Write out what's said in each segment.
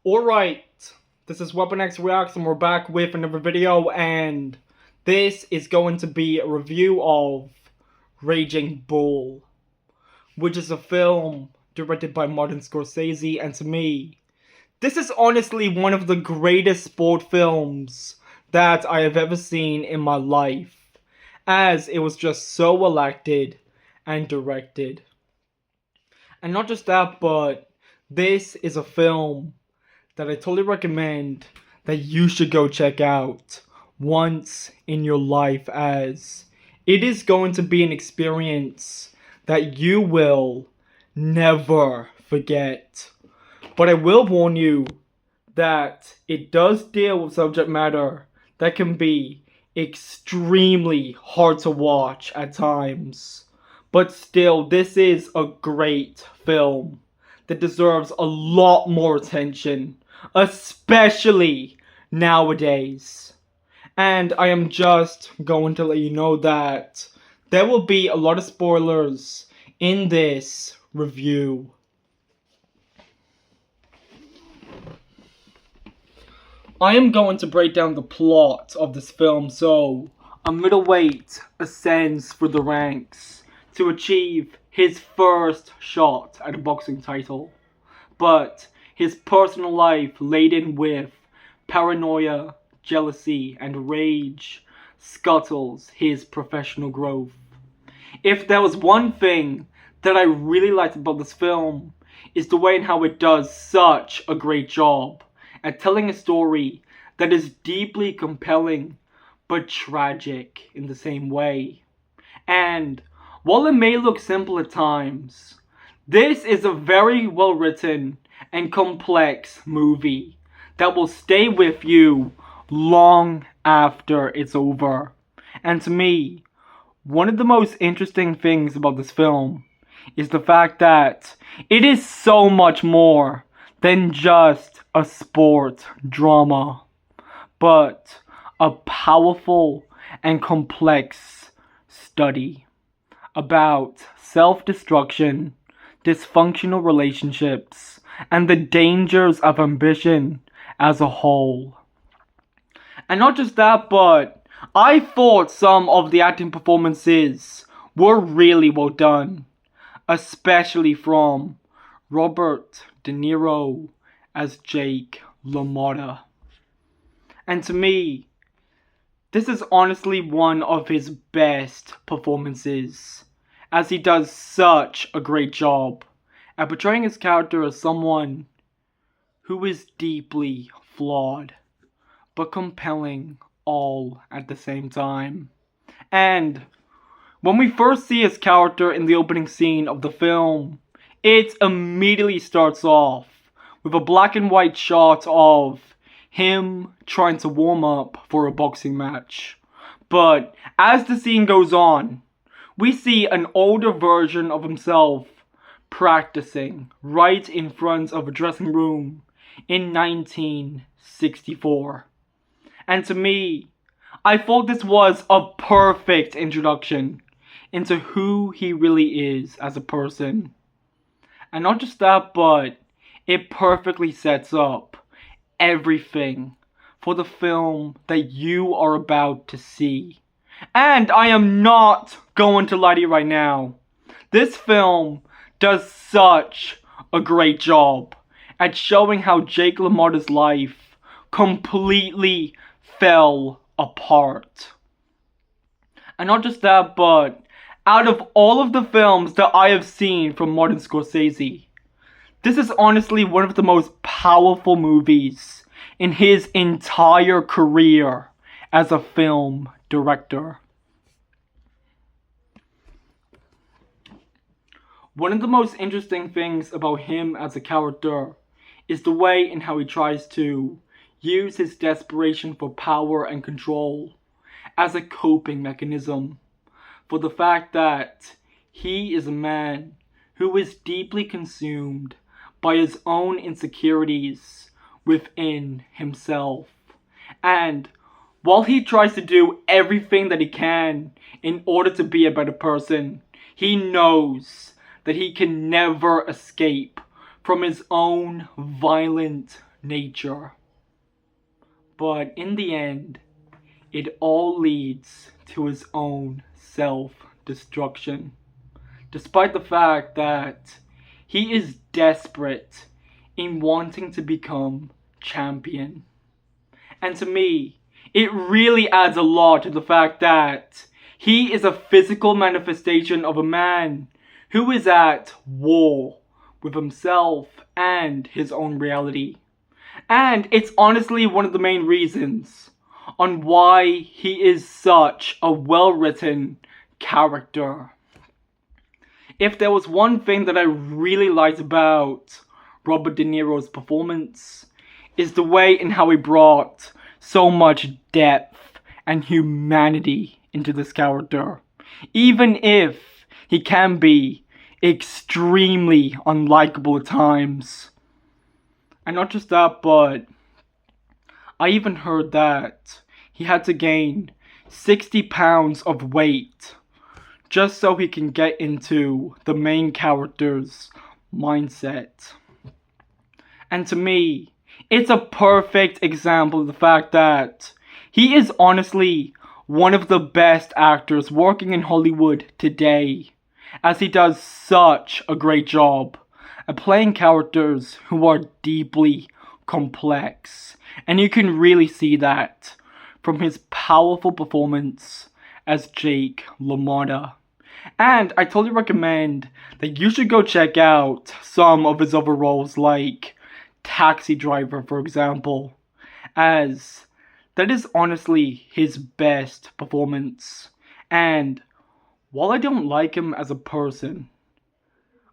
Alright, this is Weapon X Reacts and we're back with another video, and this is going to be a review of Raging Bull, which is a film directed by Martin Scorsese, and to me, this is honestly one of the greatest sport films that I have ever seen in my life, as it was just so well acted and directed. And not just that, but this is a film that I totally recommend that you should go check out once in your life, as it is going to be an experience that you will never forget. But I will warn you that it does deal with subject matter that can be extremely hard to watch at times. But still, this is a great film that deserves a lot more attention, especially nowadays. And I am just going to let you know that there will be a lot of spoilers in this review. I am going to break down the plot of this film. So, a middleweight ascends through the ranks to achieve his first shot at a boxing title, but his personal life, laden with paranoia, jealousy, and rage, scuttles his professional growth. If there was one thing that I really liked about this film, is the way in how it does such a great job at telling a story that is deeply compelling but tragic in the same way. And while it may look simple at times, this is a very well written and complex movie that will stay with you long after it's over. And to me, one of the most interesting things about this film is the fact that it is so much more than just a sport drama, but a powerful and complex study about self-destruction, dysfunctional relationships, and the dangers of ambition as a whole. And not just that, but I thought some of the acting performances were really well done, especially from Robert De Niro as Jake LaMotta. And to me, this is honestly one of his best performances, as he does such a great job at portraying his character as someone who is deeply flawed, but compelling all at the same time. And when we first see his character in the opening scene of the film, it immediately starts off with a black and white shot of him trying to warm up for a boxing match. But as the scene goes on, we see an older version of himself practicing right in front of a dressing room in 1964. And to me, I thought this was a perfect introduction into who he really is as a person. And not just that, but it perfectly sets up everything for the film that you are about to see. And I am not going to lie to you right now, this film does such a great job at showing how Jake LaMotta's life completely fell apart. And not just that, but out of all of the films that I have seen from Martin Scorsese, this is honestly one of the most powerful movies in his entire career as a film director. One of the most interesting things about him as a character is the way in how he tries to use his desperation for power and control as a coping mechanism for the fact that he is a man who is deeply consumed by his own insecurities within himself. And while he tries to do everything that he can in order to be a better person, he knows that he can never escape from his own violent nature. But in the end, it all leads to his own self-destruction. Despite the fact that he is desperate in wanting to become champion. And to me, it really adds a lot to the fact that he is a physical manifestation of a man who is at war with himself and his own reality. And it's honestly one of the main reasons on why he is such a well-written character. If there was one thing that I really liked about Robert De Niro's performance, is the way in how he brought so much depth and humanity into this character. Even if he can be extremely unlikable at times. And not just that, but I even heard that he had to gain 60 pounds of weight just so he can get into the main character's mindset. And to me, it's a perfect example of the fact that he is honestly one of the best actors working in Hollywood today, as he does such a great job at playing characters who are deeply complex. And you can really see that from his powerful performance as Jake LaMotta. And I totally recommend that you should go check out some of his other roles, like Taxi Driver, for example, as that is honestly his best performance. And while I don't like him as a person,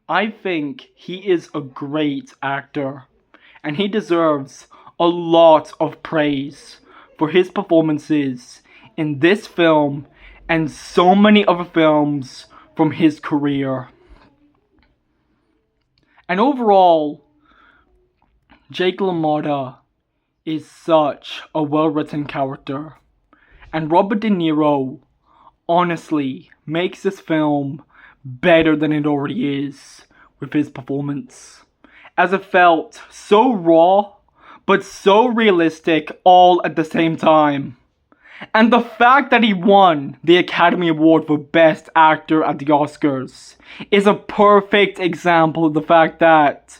I think he is a great actor, and he deserves a lot of praise for his performances in this film and so many other films from his career. And overall, Jake LaMotta is such a well-written character, and Robert De Niro honestly makes this film better than it already is with his performance, as it felt so raw but so realistic all at the same time. And the fact that he won the Academy Award for Best Actor at the Oscars is a perfect example of the fact that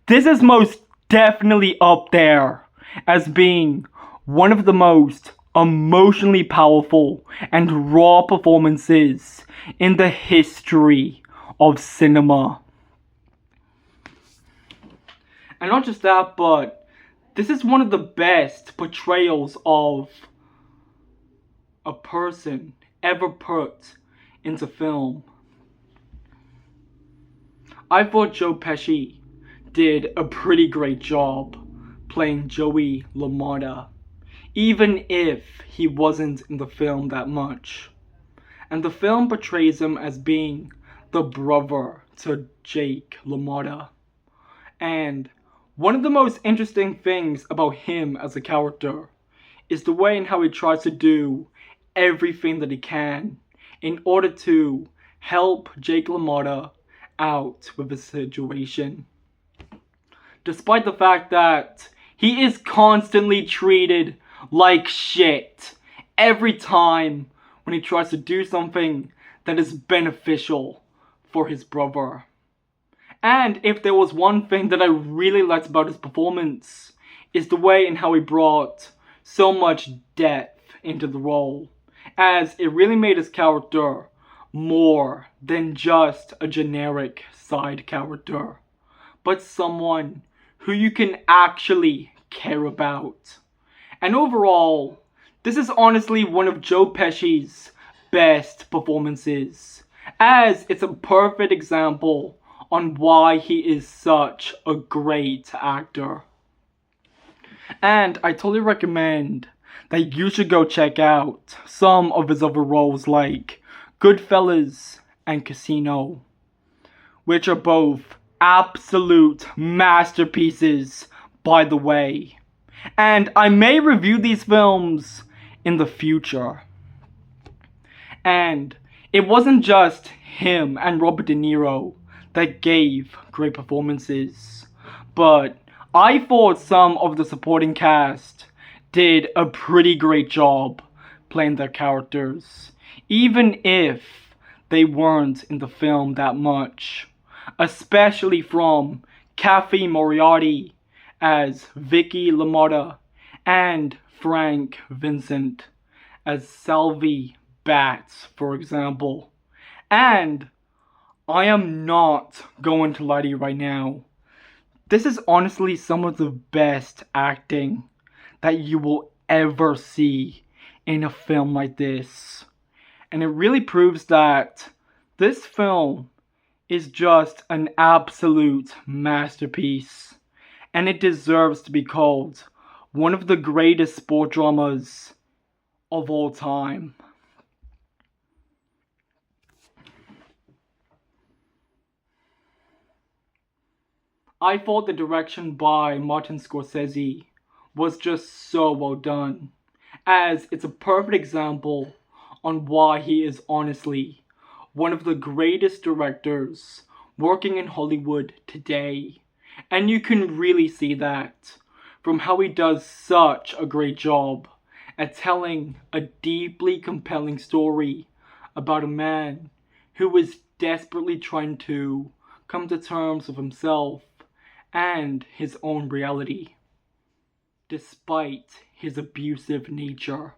this is most definitely up there as being one of the most emotionally powerful and raw performances in the history of cinema. And not just that, but this is one of the best portrayals of a person ever put into film. I thought Joe Pesci did a pretty great job playing Joey LaMotta, even if he wasn't in the film that much. And the film portrays him as being the brother to Jake LaMotta. And one of the most interesting things about him as a character is the way in how he tries to do everything that he can in order to help Jake LaMotta out with the situation. Despite the fact that he is constantly treated like shit every time when he tries to do something that is beneficial for his brother. And if there was one thing that I really liked about his performance, is the way in how he brought so much depth into the role, as it really made his character more than just a generic side character, but someone who you can actually care about. And overall, this is honestly one of Joe Pesci's best performances, as it's a perfect example on why he is such a great actor. And I totally recommend that you should go check out some of his other roles, like Goodfellas and Casino, which are both absolute masterpieces, by the way. And I may review these films in the future. And it wasn't just him and Robert De Niro that gave great performances, but I thought some of the supporting cast did a pretty great job playing their characters, even if they weren't in the film that much. Especially from Kathy Moriarty as Vicky LaMotta and Frank Vincent as Salvi Batts, for example. And I am not going to lie to you right now. This is honestly some of the best acting that you will ever see in a film like this. And it really proves that this film is just an absolute masterpiece. And it deserves to be called one of the greatest sport dramas of all time. I thought the direction by Martin Scorsese was just so well done, as it's a perfect example on why he is honestly one of the greatest directors working in Hollywood today. And you can really see that from how he does such a great job at telling a deeply compelling story about a man who is desperately trying to come to terms with himself and his own reality, despite his abusive nature.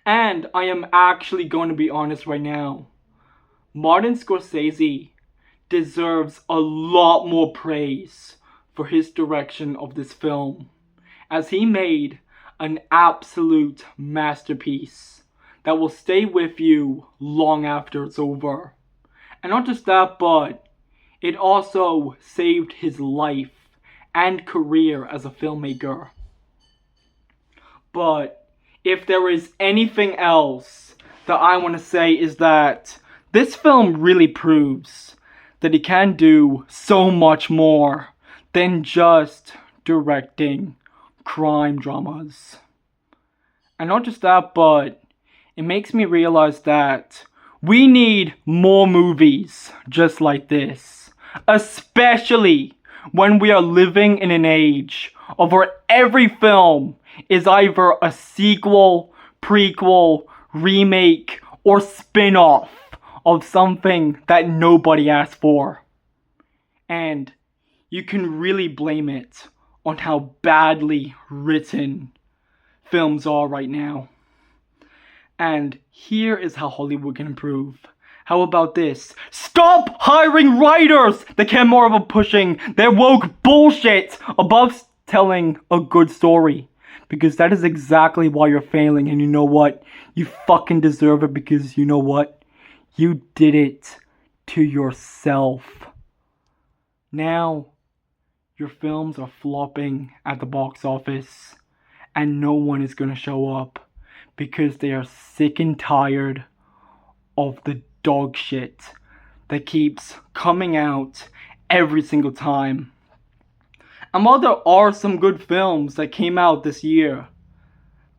And I am actually going to be honest right now. Martin Scorsese deserves a lot more praise for his direction of this film, as he made an absolute masterpiece that will stay with you long after it's over. And not just that, but it also saved his life and career as a filmmaker. But if there is anything else that I want to say is that this film really proves that he can do so much more than just directing crime dramas. And not just that, but it makes me realize that we need more movies just like this. Especially when we are living in an age of where every film is either a sequel, prequel, remake, or spin-off of something that nobody asked for. And you can really blame it on how badly written films are right now. And here is how Hollywood can improve. How about this? Stop hiring writers that care more about pushing their woke bullshit above telling a good story. Because that is exactly why you're failing, and you know what? You fucking deserve it, because you know what? You did it to yourself. Now, your films are flopping at the box office, and no one is gonna show up because they are sick and tired of the dog shit that keeps coming out every single time. And while there are some good films that came out this year,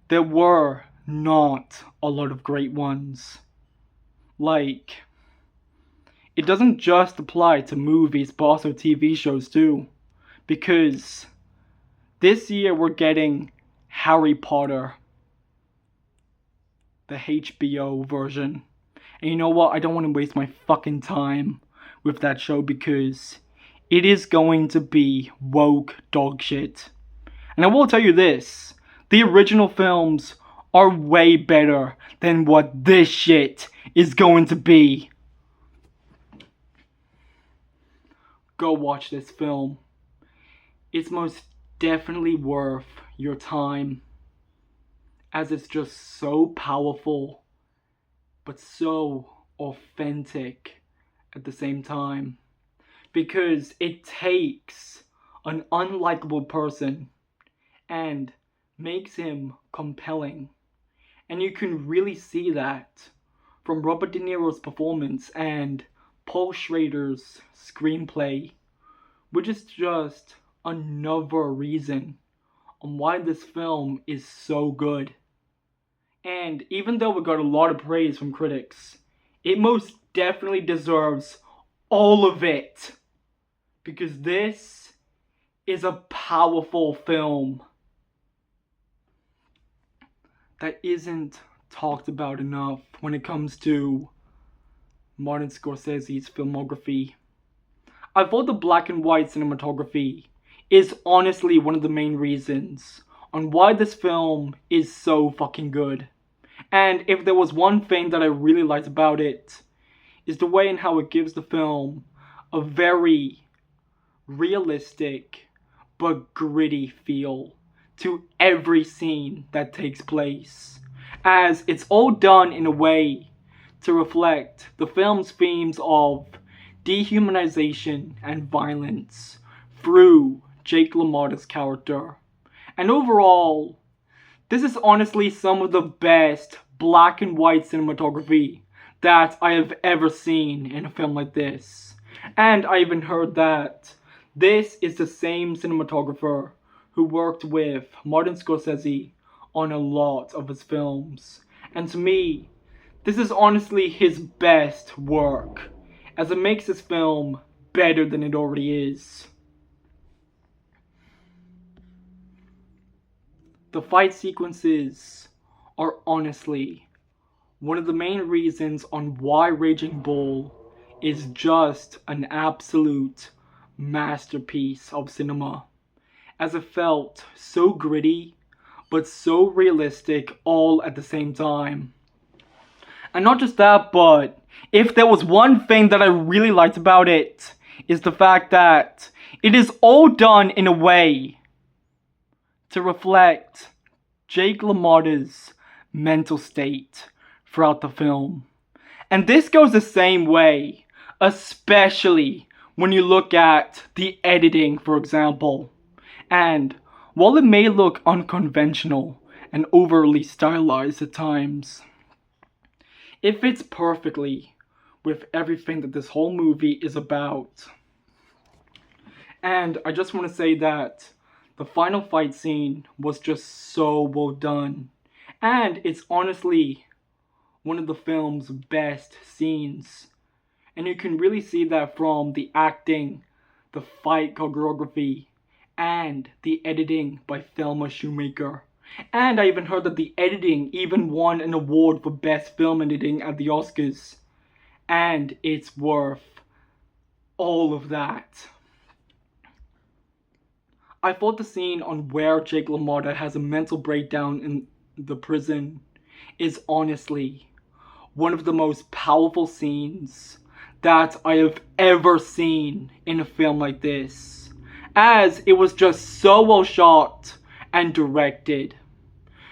there were not a lot of great ones. Like, it doesn't just apply to movies but also TV shows too. Because this year we're getting Harry Potter, the HBO version. And you know what? I don't want to waste my fucking time with that show because it is going to be woke dog shit. And I will tell you this, the original films are way better than what this shit is going to be. Go watch this film. It's most definitely worth your time, as it's just so powerful but so authentic at the same time, because it takes an unlikable person and makes him compelling. And you can really see that from Robert De Niro's performance and Paul Schrader's screenplay, which is just another reason on why this film is so good. And even though it got a lot of praise from critics, it most definitely deserves all of it. Because this is a powerful film that isn't talked about enough when it comes to Martin Scorsese's filmography. I thought the black and white cinematography is honestly one of the main reasons on why this film is so fucking good. And if there was one thing that I really liked about it, is the way in how it gives the film a very realistic but gritty feel to every scene that takes place, as it's all done in a way to reflect the film's themes of dehumanization and violence through Jake LaMotta's character. And overall, this is honestly some of the best black and white cinematography that I have ever seen in a film like this. And I even heard that this is the same cinematographer who worked with Martin Scorsese on a lot of his films. And to me, this is honestly his best work, as it makes this film better than it already is. The fight sequences are honestly one of the main reasons on why Raging Bull is just an absolute masterpiece of cinema, as it felt so gritty but so realistic all at the same time. And not just that, but if there was one thing that I really liked about it, is the fact that it is all done in a way to reflect Jake LaMotta's mental state throughout the film. And this goes the same way, especially when you look at the editing, for example. And while it may look unconventional and overly stylized at times, it fits perfectly with everything that this whole movie is about. And I just want to say that the final fight scene was just so well done. And it's honestly one of the film's best scenes. And you can really see that from the acting, the fight choreography, and the editing by Thelma Shoemaker. And I even heard that the editing even won an award for best film editing at the Oscars. And it's worth all of that. I thought the scene on where Jake LaMotta has a mental breakdown in the prison is honestly one of the most powerful scenes that I have ever seen in a film like this, as it was just so well shot and directed.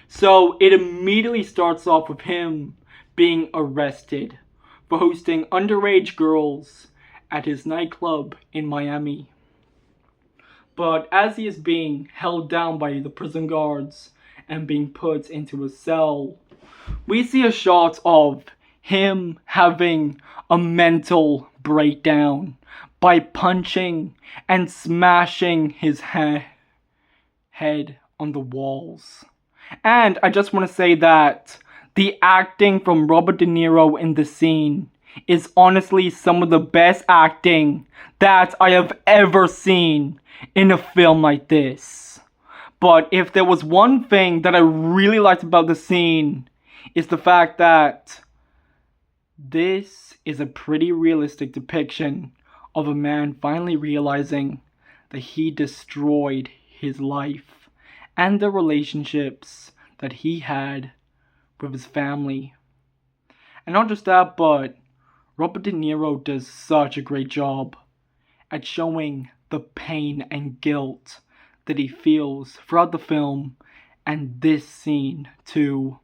So it immediately starts off with him being arrested for hosting underage girls at his nightclub in Miami. But as he is being held down by the prison guards and being put into a cell, we see a shot of him having a mental breakdown by punching and smashing his head on the walls. And I just want to say that the acting from Robert De Niro in this scene is honestly some of the best acting that I have ever seen in a film like this. But if there was one thing that I really liked about the scene, is the fact that this is a pretty realistic depiction of a man finally realizing that he destroyed his life and the relationships that he had with his family. And not just that, but Robert De Niro does such a great job at showing the pain and guilt that he feels throughout the film, and this scene too.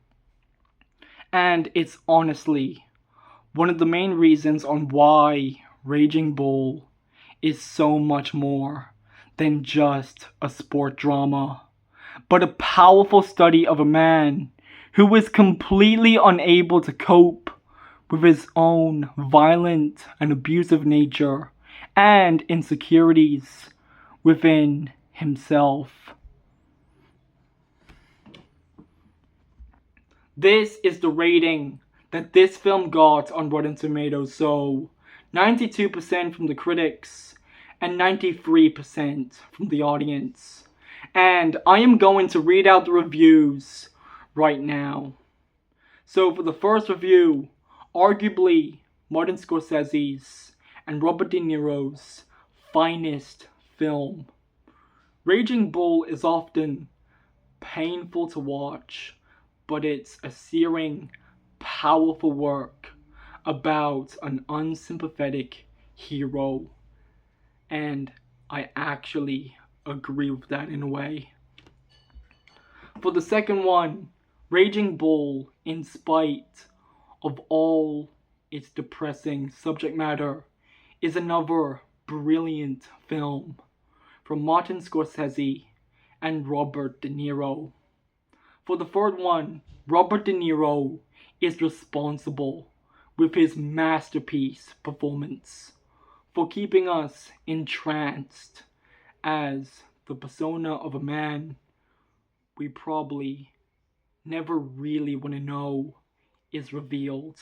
And it's honestly one of the main reasons on why Raging Bull is so much more than just a sport drama, but a powerful study of a man who is completely unable to cope with his own violent and abusive nature and insecurities within himself. This is the rating that this film got on Rotten Tomatoes. So 92% from the critics and 93% from the audience. And I am going to read out the reviews right now. So for the first review, arguably Martin Scorsese's and Robert De Niro's finest film. Raging Bull is often painful to watch, but it's a searing, powerful work about an unsympathetic hero. And I actually agree with that in a way. For the second one, Raging Bull, in spite of all its depressing subject matter, is another brilliant film from Martin Scorsese and Robert De Niro. For the third one, Robert De Niro is responsible with his masterpiece performance for keeping us entranced as the persona of a man we probably never really want to know is revealed.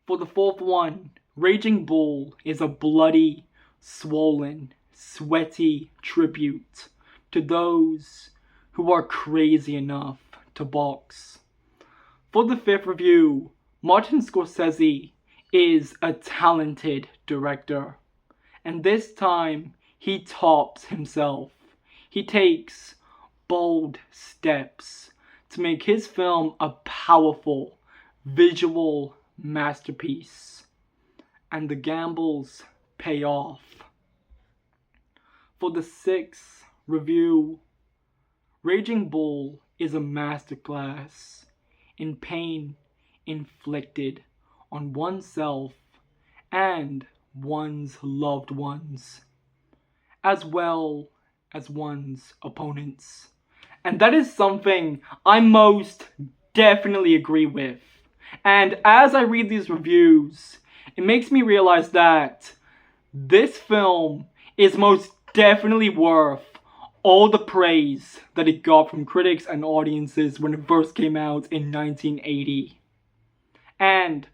For the fourth one, Raging Bull is a bloody, swollen, sweaty tribute to those who are crazy enough to box. For the fifth review, Martin Scorsese is a talented director, and this time he tops himself. He takes bold steps to make his film a powerful visual masterpiece, and the gambles pay off. For the sixth review, Raging Bull is a masterclass in pain inflicted on oneself and one's loved ones, as well as one's opponents. And that is something I most definitely agree with. And as I read these reviews, it makes me realize that this film is most definitely worth all the praise that it got from critics and audiences when it first came out in 1980. And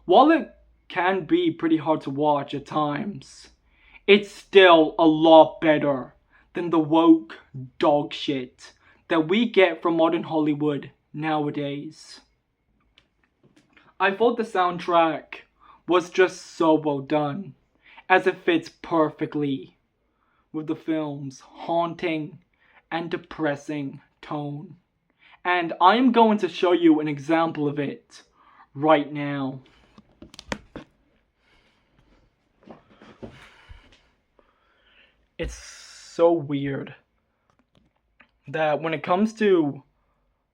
while it can be pretty hard to watch at times, it's still a lot better than the woke dog shit that we get from modern Hollywood nowadays. I thought the soundtrack was just so well done, as it fits perfectly with the film's haunting and depressing tone. And I am going to show you an example of it right now. It's so weird that when it comes to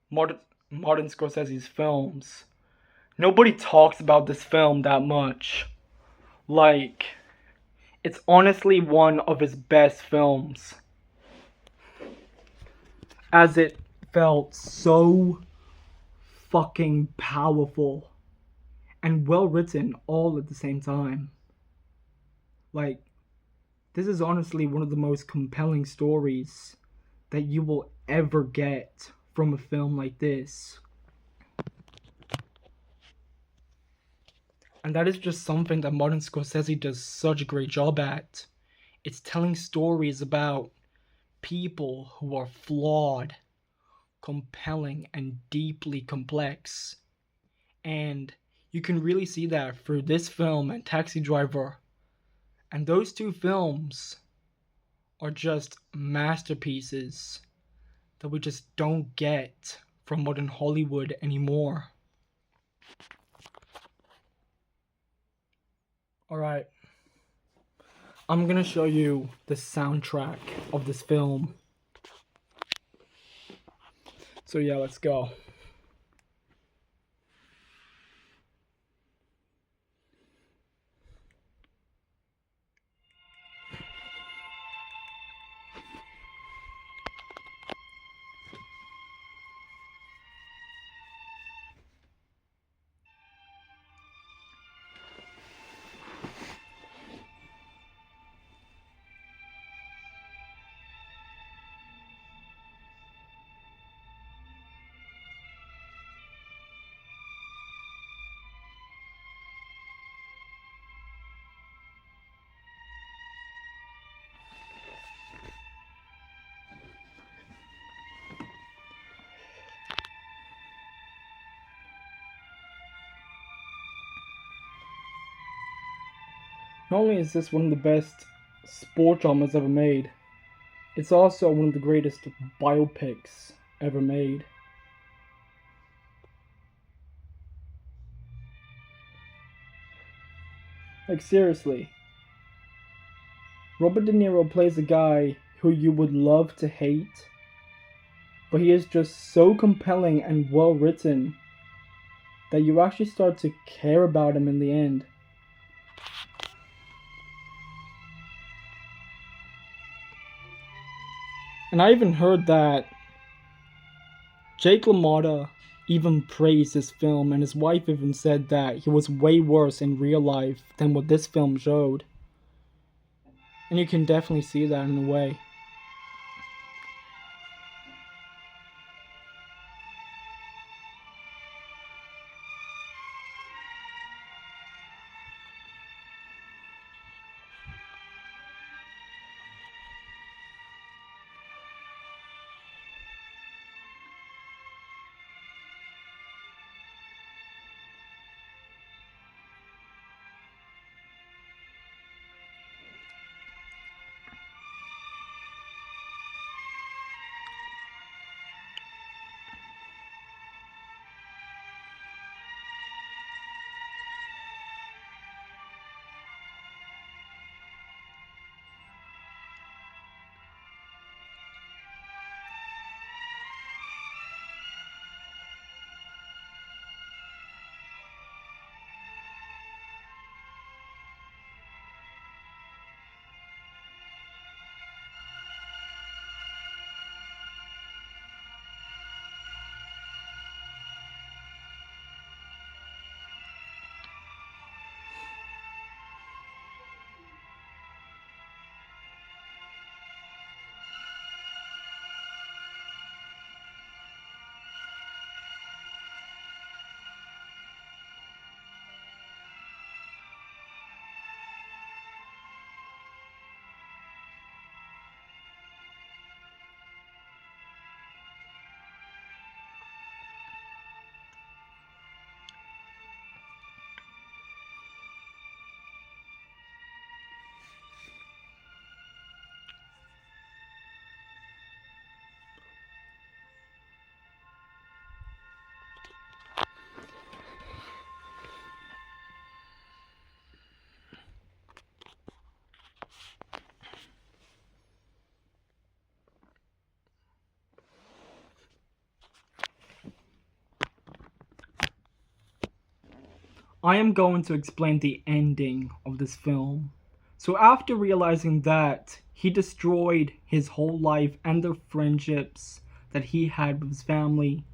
Martin Scorsese's films, nobody talks about this film that much. Like, it's honestly one of his best films, as it felt so fucking powerful and well written all at the same time. Like, this is honestly one of the most compelling stories that you will ever get from a film like this. And that is just something that Martin Scorsese does such a great job at. It's telling stories about people who are flawed, compelling, and deeply complex. And you can really see that through this film and Taxi Driver. And those two films are just masterpieces that we just don't get from modern Hollywood anymore. Alright, I'm gonna show you the soundtrack of this film. So yeah, let's go. Not only is this one of the best sport dramas ever made, it's also one of the greatest biopics ever made. Like, seriously, Robert De Niro plays a guy who you would love to hate, but he is just so compelling and well written that you actually start to care about him in the end. And I even heard that Jake LaMotta even praised this film, and his wife even said that he was way worse in real life than what this film showed. And you can definitely see that in a way. I am going to explain the ending of this film. So, after realizing that he destroyed his whole life and the friendships that he had with his family,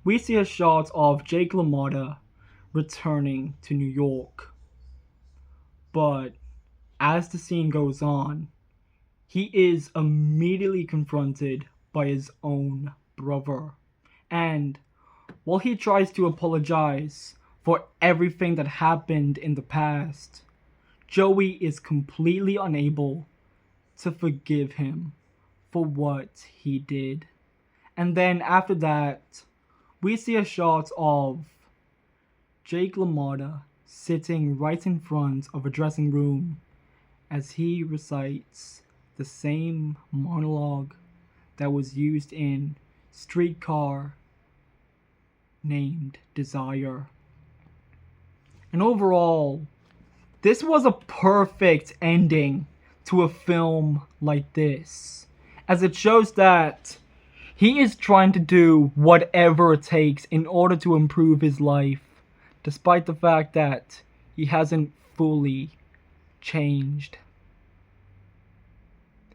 we see a shot of Jake LaMotta returning to New York. But as the scene goes on, he is immediately confronted by his own brother. And while he tries to apologize for everything that happened in the past, Joey is completely unable to forgive him for what he did. And then after that, we see a shot of Jake LaMotta sitting right in front of a dressing room as he recites the same monologue that was used in Streetcar Named Desire. And overall, this was a perfect ending to a film like this, as it shows that he is trying to do whatever it takes in order to improve his life, despite the fact that he hasn't fully changed.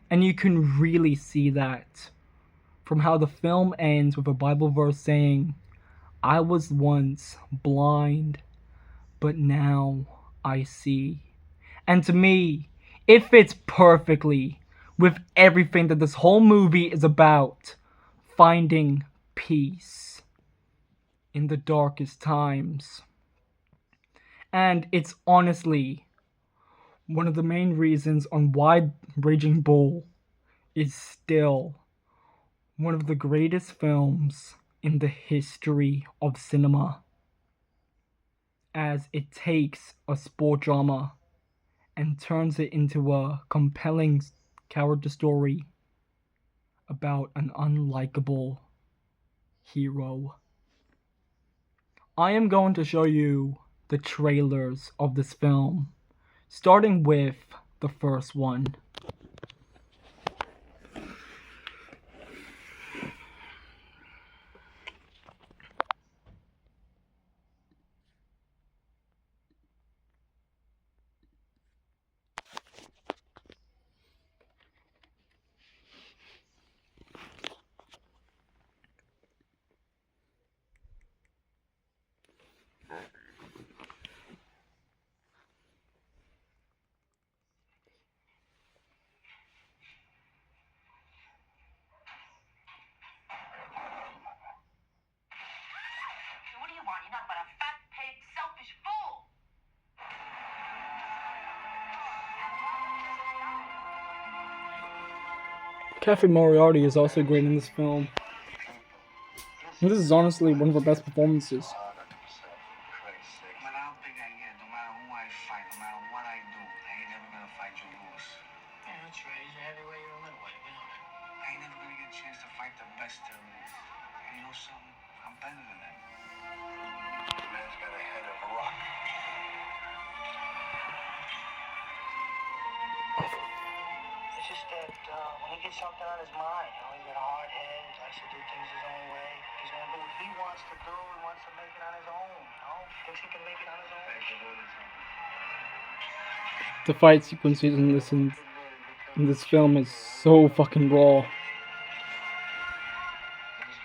And you can really see that from how the film ends with a Bible verse saying, "I was once blind, but now I see." And to me, it fits perfectly with everything that this whole movie is about: finding peace in the darkest times. And it's honestly one of the main reasons on why Raging Bull is still one of the greatest films in the history of cinema, as it takes a sport drama and turns it into a compelling character story about an unlikable hero. I am going to show you the trailers of this film, starting with the first one. What do you want? You're nothing but a fat, paid, selfish fool. Catherine Moriarty is also great in this film. And this is honestly one of her best performances. No matter how big I get, no matter who I fight, no matter what I do, I ain't never gonna fight you, Lewis. Yeah, that's right. He's a heavyweight, you're a middleweight. We know that. I ain't never gonna get a chance to fight the best there is. And you know something? I'm better than that. The man's got a head of a rock. It's just that when he gets something on his mind, he's got a hard head, he likes to do things his own way. He's gonna do what he wants to do, he wants to make it on his own, Thinks he can make it on his own. The fight sequences in this film is so fucking raw. He's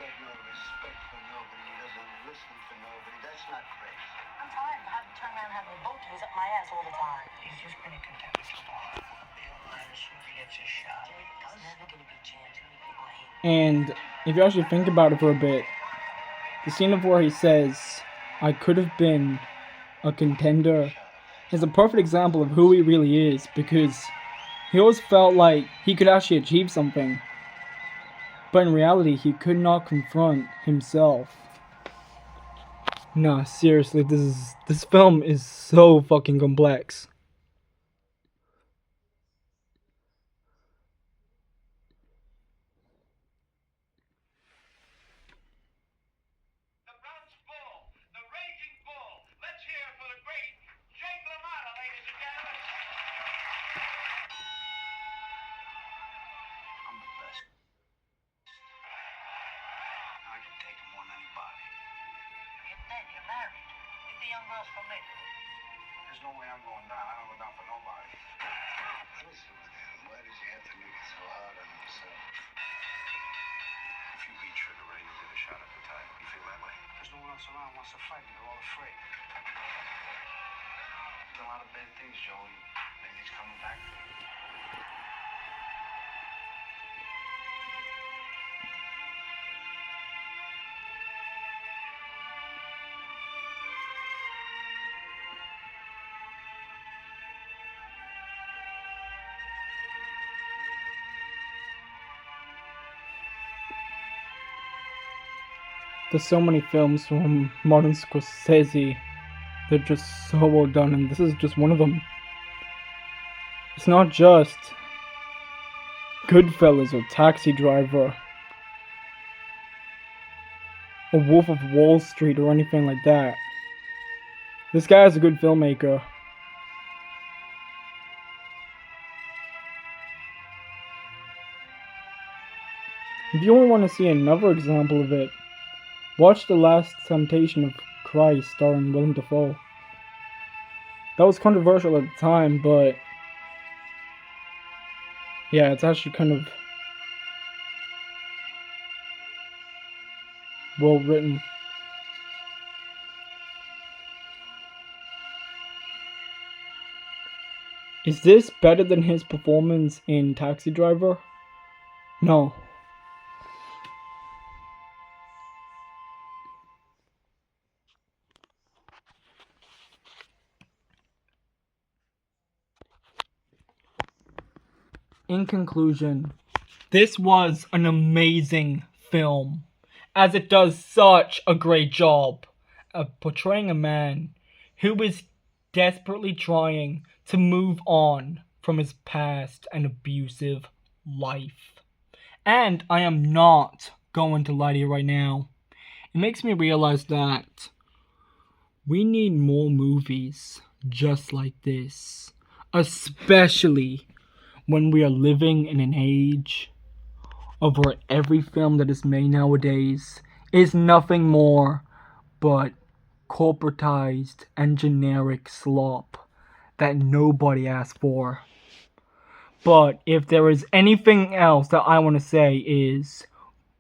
got no respect for nobody, he doesn't listen for nobody. That's not crazy. I'm tired of having to turn around and have a boat to up my ass all the time. He's just been a contender so far. He gets his shot. There's never gonna be a chance. And if you actually think about it for a bit, the scene of where he says, "I could have been a contender," is a perfect example of who he really is, because he always felt like he could actually achieve something, but in reality he could not confront himself. Nah, seriously, this film is so fucking complex. You're married. Get the young girls from me. There's no way I'm going down. I don't go down for nobody. Listen, man, why did you have to make it so hard on yourself? If you beat Sugar Ray, you'll get a shot at the title. You feel that way? There's no one else around who wants to fight. They're all afraid. Did a lot of bad things, Joey. Maybe he's coming back. There's so many films from Martin Scorsese. They're just so well done, and this is just one of them. It's not just Goodfellas or Taxi Driver or Wolf of Wall Street or anything like that. This guy is a good filmmaker. If you want to see another example of it, watch The Last Temptation of Christ starring Willem Dafoe. That was controversial at the time, but yeah, it's actually kind of well written. Is this better than his performance in Taxi Driver? No. In conclusion, this was an amazing film, as it does such a great job of portraying a man who is desperately trying to move on from his past and abusive life. And I am not going to lie to you right now. It makes me realize that we need more movies just like this. Especially when we are living in an age of where every film that is made nowadays is nothing more but corporatized and generic slop that nobody asked for. But if there is anything else that I want to say is,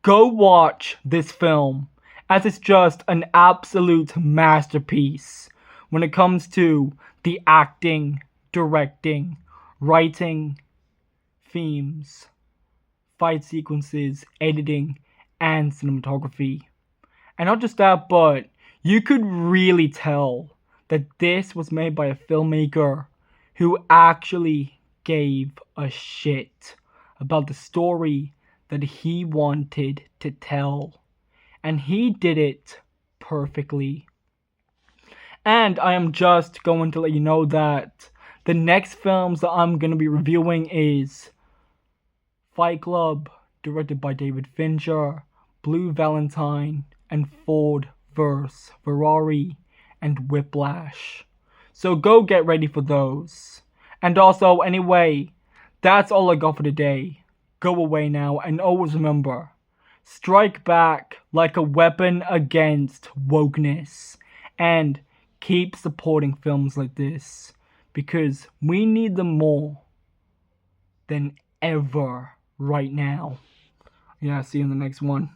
go watch this film, as it's just an absolute masterpiece when it comes to the acting, directing, writing, themes, fight sequences, editing, and cinematography. And not just that, but you could really tell that this was made by a filmmaker who actually gave a shit about the story that he wanted to tell. And he did it perfectly. And I am just going to let you know that the next films that I'm going to be reviewing is Fight Club, directed by David Fincher, Blue Valentine, and Ford vs. Ferrari, and Whiplash. So go get ready for those. And also, anyway, that's all I got for today. Go away now, and always remember, strike back like a weapon against wokeness. And keep supporting films like this, because we need them more than ever right now. Yeah, see you in the next one.